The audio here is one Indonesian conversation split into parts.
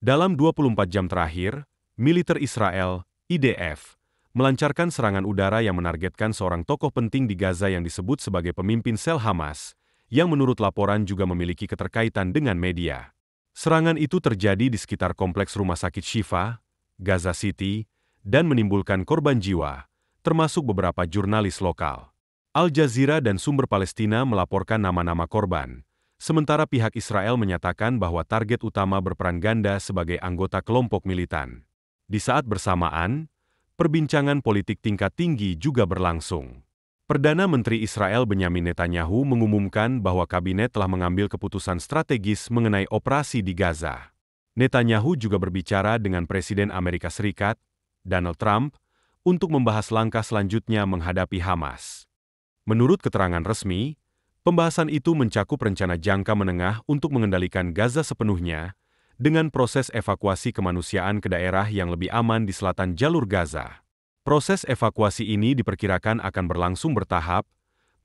Dalam 24 jam terakhir, militer Israel, IDF, melancarkan serangan udara yang menargetkan seorang tokoh penting di Gaza yang disebut sebagai pemimpin sel Hamas, yang menurut laporan juga memiliki keterkaitan dengan media. Serangan itu terjadi di sekitar kompleks rumah sakit Shifa, Gaza City, dan menimbulkan korban jiwa, termasuk beberapa jurnalis lokal. Al Jazeera dan sumber Palestina melaporkan nama-nama korban, sementara pihak Israel menyatakan bahwa target utama berperan ganda sebagai anggota kelompok militan. Di saat bersamaan, perbincangan politik tingkat tinggi juga berlangsung. Perdana Menteri Israel Benyamin Netanyahu mengumumkan bahwa kabinet telah mengambil keputusan strategis mengenai operasi di Gaza. Netanyahu juga berbicara dengan Presiden Amerika Serikat, Donald Trump, untuk membahas langkah selanjutnya menghadapi Hamas. Menurut keterangan resmi, pembahasan itu mencakup rencana jangka menengah untuk mengendalikan Gaza sepenuhnya, dengan proses evakuasi kemanusiaan ke daerah yang lebih aman di selatan jalur Gaza. Proses evakuasi ini diperkirakan akan berlangsung bertahap,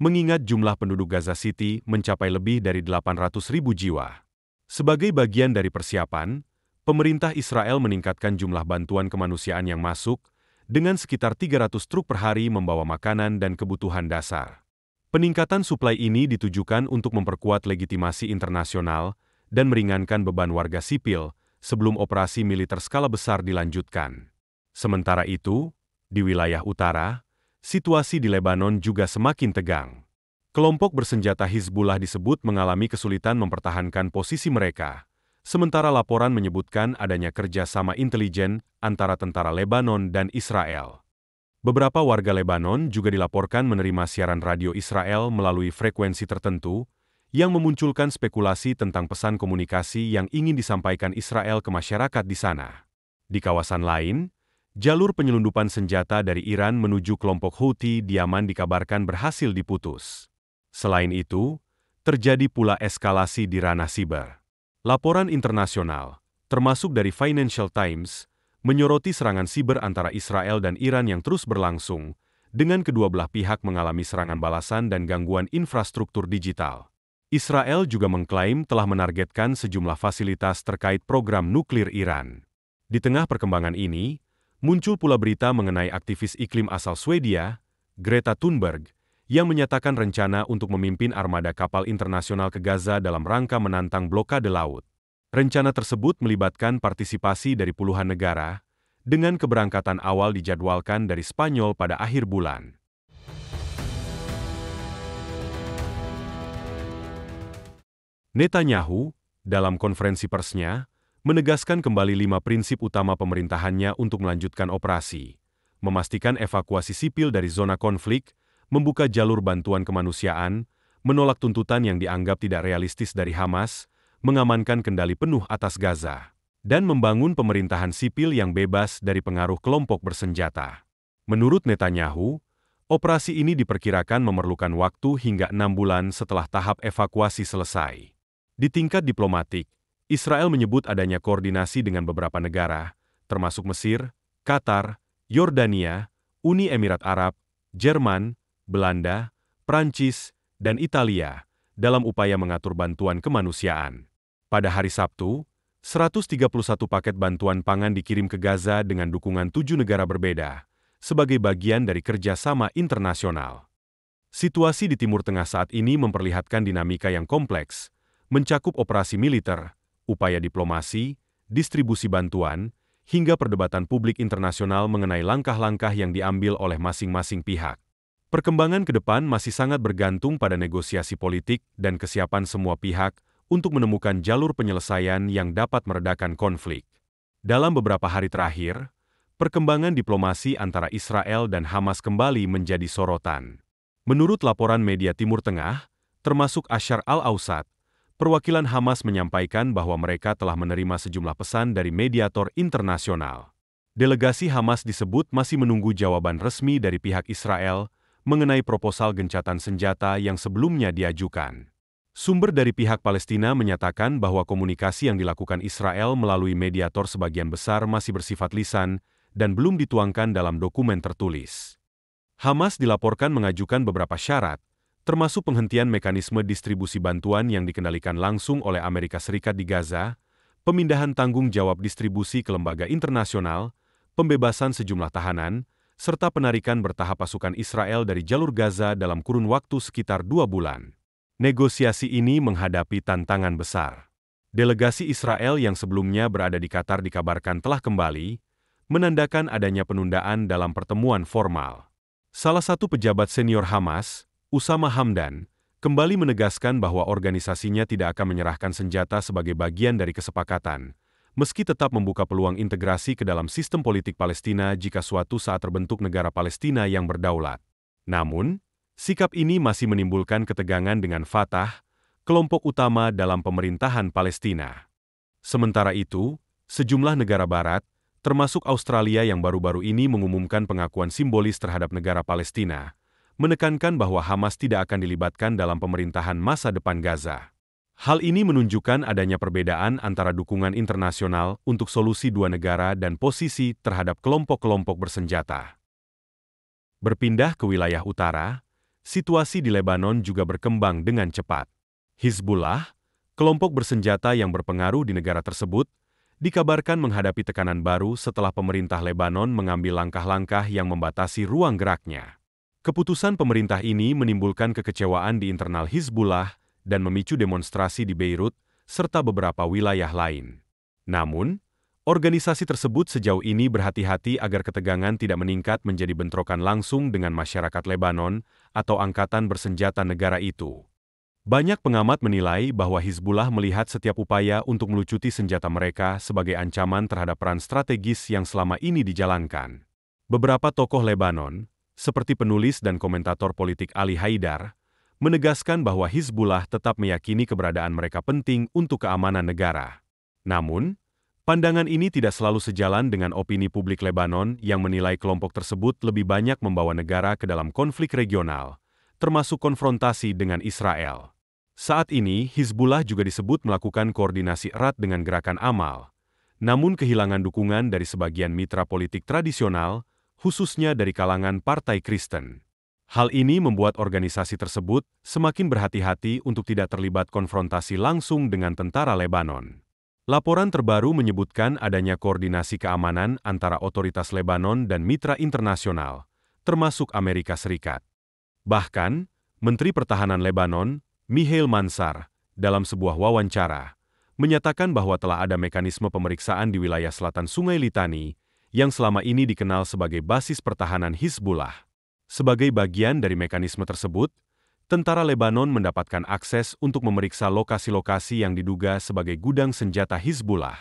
mengingat jumlah penduduk Gaza City mencapai lebih dari 800.000 jiwa. Sebagai bagian dari persiapan, pemerintah Israel meningkatkan jumlah bantuan kemanusiaan yang masuk, dengan sekitar 300 truk per hari membawa makanan dan kebutuhan dasar. Peningkatan suplai ini ditujukan untuk memperkuat legitimasi internasional dan meringankan beban warga sipil sebelum operasi militer skala besar dilanjutkan. Sementara itu, di wilayah utara, situasi di Lebanon juga semakin tegang. Kelompok bersenjata Hizbullah disebut mengalami kesulitan mempertahankan posisi mereka, sementara laporan menyebutkan adanya kerjasama intelijen antara tentara Lebanon dan Israel. Beberapa warga Lebanon juga dilaporkan menerima siaran radio Israel melalui frekuensi tertentu, yang memunculkan spekulasi tentang pesan komunikasi yang ingin disampaikan Israel ke masyarakat di sana. Di kawasan lain, jalur penyelundupan senjata dari Iran menuju kelompok Houthi di Yaman dikabarkan berhasil diputus. Selain itu, terjadi pula eskalasi di ranah siber. Laporan internasional, termasuk dari Financial Times, menyoroti serangan siber antara Israel dan Iran yang terus berlangsung, dengan kedua belah pihak mengalami serangan balasan dan gangguan infrastruktur digital. Israel juga mengklaim telah menargetkan sejumlah fasilitas terkait program nuklir Iran. Di tengah perkembangan ini, muncul pula berita mengenai aktivis iklim asal Swedia, Greta Thunberg, yang menyatakan rencana untuk memimpin armada kapal internasional ke Gaza dalam rangka menantang blokade laut. Rencana tersebut melibatkan partisipasi dari puluhan negara, dengan keberangkatan awal dijadwalkan dari Spanyol pada akhir bulan. Netanyahu, dalam konferensi persnya, menegaskan kembali 5 prinsip utama pemerintahannya untuk melanjutkan operasi, memastikan evakuasi sipil dari zona konflik, membuka jalur bantuan kemanusiaan, menolak tuntutan yang dianggap tidak realistis dari Hamas, mengamankan kendali penuh atas Gaza, dan membangun pemerintahan sipil yang bebas dari pengaruh kelompok bersenjata. Menurut Netanyahu, operasi ini diperkirakan memerlukan waktu hingga 6 bulan setelah tahap evakuasi selesai. Di tingkat diplomatik, Israel menyebut adanya koordinasi dengan beberapa negara, termasuk Mesir, Qatar, Yordania, Uni Emirat Arab, Jerman, Belanda, Prancis, dan Italia, dalam upaya mengatur bantuan kemanusiaan. Pada hari Sabtu, 131 paket bantuan pangan dikirim ke Gaza dengan dukungan 7 negara berbeda, sebagai bagian dari kerjasama internasional. Situasi di Timur Tengah saat ini memperlihatkan dinamika yang kompleks, mencakup operasi militer, upaya diplomasi, distribusi bantuan, hingga perdebatan publik internasional mengenai langkah-langkah yang diambil oleh masing-masing pihak. Perkembangan ke depan masih sangat bergantung pada negosiasi politik dan kesiapan semua pihak untuk menemukan jalur penyelesaian yang dapat meredakan konflik. Dalam beberapa hari terakhir, perkembangan diplomasi antara Israel dan Hamas kembali menjadi sorotan. Menurut laporan media Timur Tengah, termasuk Asyar al-Awsat, perwakilan Hamas menyampaikan bahwa mereka telah menerima sejumlah pesan dari mediator internasional. Delegasi Hamas disebut masih menunggu jawaban resmi dari pihak Israel mengenai proposal gencatan senjata yang sebelumnya diajukan. Sumber dari pihak Palestina menyatakan bahwa komunikasi yang dilakukan Israel melalui mediator sebagian besar masih bersifat lisan dan belum dituangkan dalam dokumen tertulis. Hamas dilaporkan mengajukan beberapa syarat, termasuk penghentian mekanisme distribusi bantuan yang dikendalikan langsung oleh Amerika Serikat di Gaza, pemindahan tanggung jawab distribusi ke lembaga internasional, pembebasan sejumlah tahanan, serta penarikan bertahap pasukan Israel dari jalur Gaza dalam kurun waktu sekitar 2 bulan. Negosiasi ini menghadapi tantangan besar. Delegasi Israel yang sebelumnya berada di Qatar dikabarkan telah kembali, menandakan adanya penundaan dalam pertemuan formal. Salah satu pejabat senior Hamas, Usama Hamdan, kembali menegaskan bahwa organisasinya tidak akan menyerahkan senjata sebagai bagian dari kesepakatan, meski tetap membuka peluang integrasi ke dalam sistem politik Palestina jika suatu saat terbentuk negara Palestina yang berdaulat. Namun, sikap ini masih menimbulkan ketegangan dengan Fatah, kelompok utama dalam pemerintahan Palestina. Sementara itu, sejumlah negara barat, termasuk Australia yang baru-baru ini mengumumkan pengakuan simbolis terhadap negara Palestina, menekankan bahwa Hamas tidak akan dilibatkan dalam pemerintahan masa depan Gaza. Hal ini menunjukkan adanya perbedaan antara dukungan internasional untuk solusi dua negara dan posisi terhadap kelompok-kelompok bersenjata. Berpindah ke wilayah utara, situasi di Lebanon juga berkembang dengan cepat. Hizbullah, kelompok bersenjata yang berpengaruh di negara tersebut, dikabarkan menghadapi tekanan baru setelah pemerintah Lebanon mengambil langkah-langkah yang membatasi ruang geraknya. Keputusan pemerintah ini menimbulkan kekecewaan di internal Hizbullah dan memicu demonstrasi di Beirut serta beberapa wilayah lain. Namun, organisasi tersebut sejauh ini berhati-hati agar ketegangan tidak meningkat menjadi bentrokan langsung dengan masyarakat Lebanon atau angkatan bersenjata negara itu. Banyak pengamat menilai bahwa Hizbullah melihat setiap upaya untuk melucuti senjata mereka sebagai ancaman terhadap peran strategis yang selama ini dijalankan. Beberapa tokoh Lebanon, seperti penulis dan komentator politik Ali Haidar, menegaskan bahwa Hizbullah tetap meyakini keberadaan mereka penting untuk keamanan negara. Namun, pandangan ini tidak selalu sejalan dengan opini publik Lebanon yang menilai kelompok tersebut lebih banyak membawa negara ke dalam konflik regional, termasuk konfrontasi dengan Israel. Saat ini, Hizbullah juga disebut melakukan koordinasi erat dengan gerakan Amal, namun kehilangan dukungan dari sebagian mitra politik tradisional, khususnya dari kalangan Partai Kristen. Hal ini membuat organisasi tersebut semakin berhati-hati untuk tidak terlibat konfrontasi langsung dengan tentara Lebanon. Laporan terbaru menyebutkan adanya koordinasi keamanan antara otoritas Lebanon dan mitra internasional, termasuk Amerika Serikat. Bahkan, Menteri Pertahanan Lebanon, Mihail Mansar, dalam sebuah wawancara, menyatakan bahwa telah ada mekanisme pemeriksaan di wilayah selatan Sungai Litani, yang selama ini dikenal sebagai basis pertahanan Hizbullah. Sebagai bagian dari mekanisme tersebut, tentara Lebanon mendapatkan akses untuk memeriksa lokasi-lokasi yang diduga sebagai gudang senjata Hizbullah.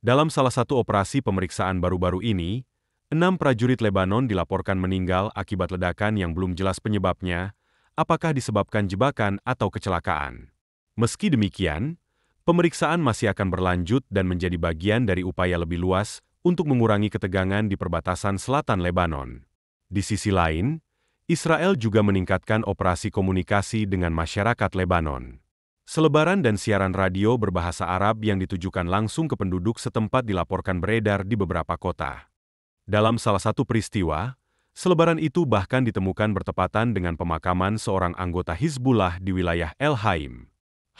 Dalam salah satu operasi pemeriksaan baru-baru ini, 6 prajurit Lebanon dilaporkan meninggal akibat ledakan yang belum jelas penyebabnya, apakah disebabkan jebakan atau kecelakaan. Meski demikian, pemeriksaan masih akan berlanjut dan menjadi bagian dari upaya lebih luas untuk mengurangi ketegangan di perbatasan selatan Lebanon. Di sisi lain, Israel juga meningkatkan operasi komunikasi dengan masyarakat Lebanon. Selebaran dan siaran radio berbahasa Arab yang ditujukan langsung ke penduduk setempat dilaporkan beredar di beberapa kota. Dalam salah satu peristiwa, selebaran itu bahkan ditemukan bertepatan dengan pemakaman seorang anggota Hizbullah di wilayah El Haim.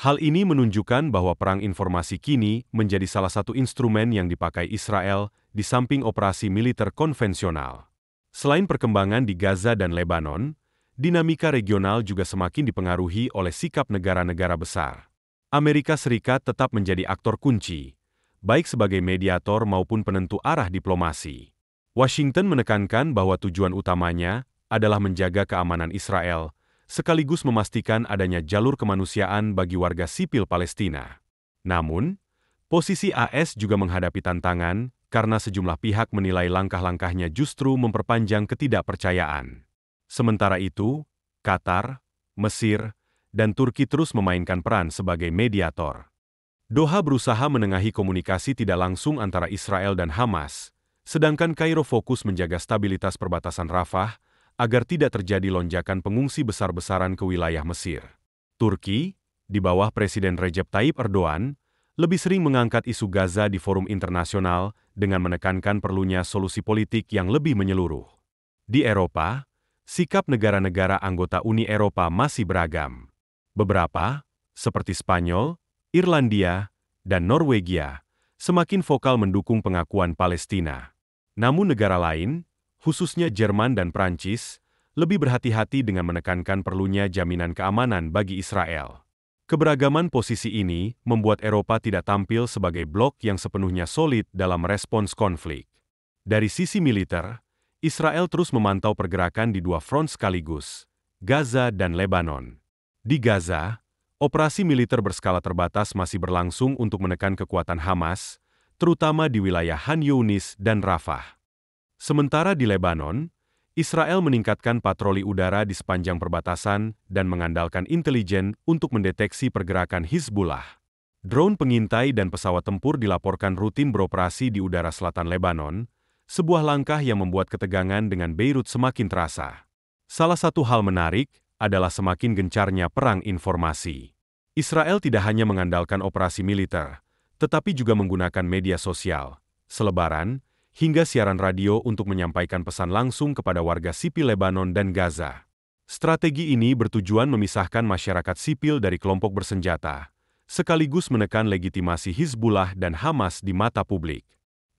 Hal ini menunjukkan bahwa perang informasi kini menjadi salah satu instrumen yang dipakai Israel di samping operasi militer konvensional. Selain perkembangan di Gaza dan Lebanon, dinamika regional juga semakin dipengaruhi oleh sikap negara-negara besar. Amerika Serikat tetap menjadi aktor kunci, baik sebagai mediator maupun penentu arah diplomasi. Washington menekankan bahwa tujuan utamanya adalah menjaga keamanan Israel, sekaligus memastikan adanya jalur kemanusiaan bagi warga sipil Palestina. Namun, posisi AS juga menghadapi tantangan karena sejumlah pihak menilai langkah-langkahnya justru memperpanjang ketidakpercayaan. Sementara itu, Qatar, Mesir, dan Turki terus memainkan peran sebagai mediator. Doha berusaha menengahi komunikasi tidak langsung antara Israel dan Hamas, sedangkan Kairo fokus menjaga stabilitas perbatasan Rafah, agar tidak terjadi lonjakan pengungsi besar-besaran ke wilayah Mesir. Turki, di bawah Presiden Recep Tayyip Erdogan, lebih sering mengangkat isu Gaza di forum internasional dengan menekankan perlunya solusi politik yang lebih menyeluruh. Di Eropa, sikap negara-negara anggota Uni Eropa masih beragam. Beberapa, seperti Spanyol, Irlandia, dan Norwegia, semakin vokal mendukung pengakuan Palestina. Namun negara lain, khususnya Jerman dan Prancis, lebih berhati-hati dengan menekankan perlunya jaminan keamanan bagi Israel. Keberagaman posisi ini membuat Eropa tidak tampil sebagai blok yang sepenuhnya solid dalam respons konflik. Dari sisi militer, Israel terus memantau pergerakan di dua front sekaligus, Gaza dan Lebanon. Di Gaza, operasi militer berskala terbatas masih berlangsung untuk menekan kekuatan Hamas, terutama di wilayah Khan Younis dan Rafah. Sementara di Lebanon, Israel meningkatkan patroli udara di sepanjang perbatasan dan mengandalkan intelijen untuk mendeteksi pergerakan Hizbullah. Drone pengintai dan pesawat tempur dilaporkan rutin beroperasi di udara selatan Lebanon, sebuah langkah yang membuat ketegangan dengan Beirut semakin terasa. Salah satu hal menarik adalah semakin gencarnya perang informasi. Israel tidak hanya mengandalkan operasi militer, tetapi juga menggunakan media sosial, selebaran, hingga siaran radio untuk menyampaikan pesan langsung kepada warga sipil Lebanon dan Gaza. Strategi ini bertujuan memisahkan masyarakat sipil dari kelompok bersenjata, sekaligus menekan legitimasi Hizbullah dan Hamas di mata publik.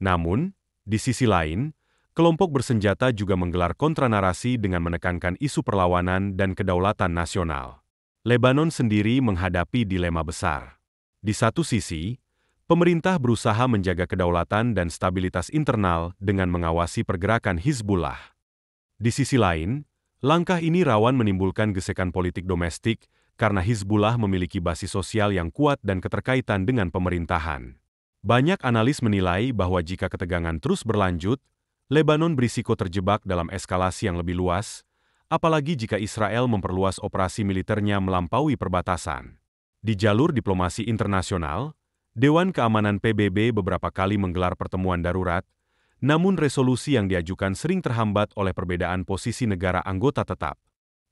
Namun, di sisi lain, kelompok bersenjata juga menggelar kontranarasi dengan menekankan isu perlawanan dan kedaulatan nasional. Lebanon sendiri menghadapi dilema besar. Di satu sisi, pemerintah berusaha menjaga kedaulatan dan stabilitas internal dengan mengawasi pergerakan Hizbullah. Di sisi lain, langkah ini rawan menimbulkan gesekan politik domestik karena Hizbullah memiliki basis sosial yang kuat dan keterkaitan dengan pemerintahan. Banyak analis menilai bahwa jika ketegangan terus berlanjut, Lebanon berisiko terjebak dalam eskalasi yang lebih luas, apalagi jika Israel memperluas operasi militernya melampaui perbatasan. Di jalur diplomasi internasional, Dewan Keamanan PBB beberapa kali menggelar pertemuan darurat, namun resolusi yang diajukan sering terhambat oleh perbedaan posisi negara anggota tetap.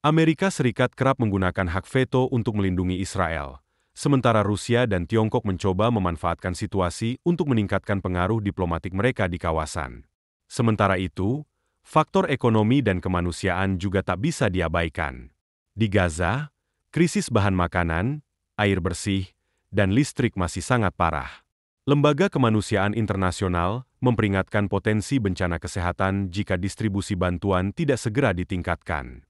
Amerika Serikat kerap menggunakan hak veto untuk melindungi Israel, sementara Rusia dan Tiongkok mencoba memanfaatkan situasi untuk meningkatkan pengaruh diplomatik mereka di kawasan. Sementara itu, faktor ekonomi dan kemanusiaan juga tak bisa diabaikan. Di Gaza, krisis bahan makanan, air bersih, dan listrik masih sangat parah. Lembaga Kemanusiaan Internasional memperingatkan potensi bencana kesehatan jika distribusi bantuan tidak segera ditingkatkan.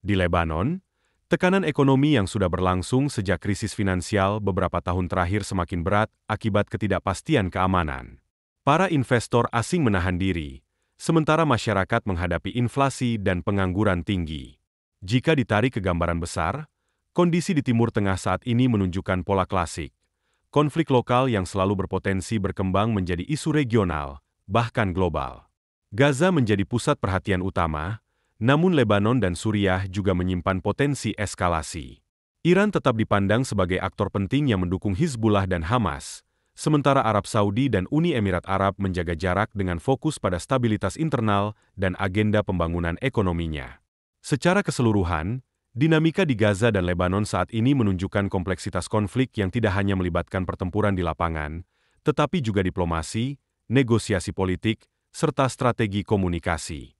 Di Lebanon, tekanan ekonomi yang sudah berlangsung sejak krisis finansial beberapa tahun terakhir semakin berat akibat ketidakpastian keamanan. Para investor asing menahan diri, sementara masyarakat menghadapi inflasi dan pengangguran tinggi. Jika ditarik ke gambaran besar, kondisi di Timur Tengah saat ini menunjukkan pola klasik. Konflik lokal yang selalu berpotensi berkembang menjadi isu regional, bahkan global. Gaza menjadi pusat perhatian utama, namun Lebanon dan Suriah juga menyimpan potensi eskalasi. Iran tetap dipandang sebagai aktor penting yang mendukung Hizbullah dan Hamas, sementara Arab Saudi dan Uni Emirat Arab menjaga jarak dengan fokus pada stabilitas internal dan agenda pembangunan ekonominya. Secara keseluruhan, dinamika di Gaza dan Lebanon saat ini menunjukkan kompleksitas konflik yang tidak hanya melibatkan pertempuran di lapangan, tetapi juga diplomasi, negosiasi politik, serta strategi komunikasi.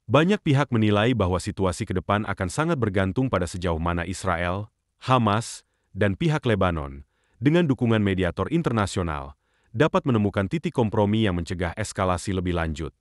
Banyak pihak menilai bahwa situasi ke depan akan sangat bergantung pada sejauh mana Israel, Hamas, dan pihak Lebanon, dengan dukungan mediator internasional, dapat menemukan titik kompromi yang mencegah eskalasi lebih lanjut.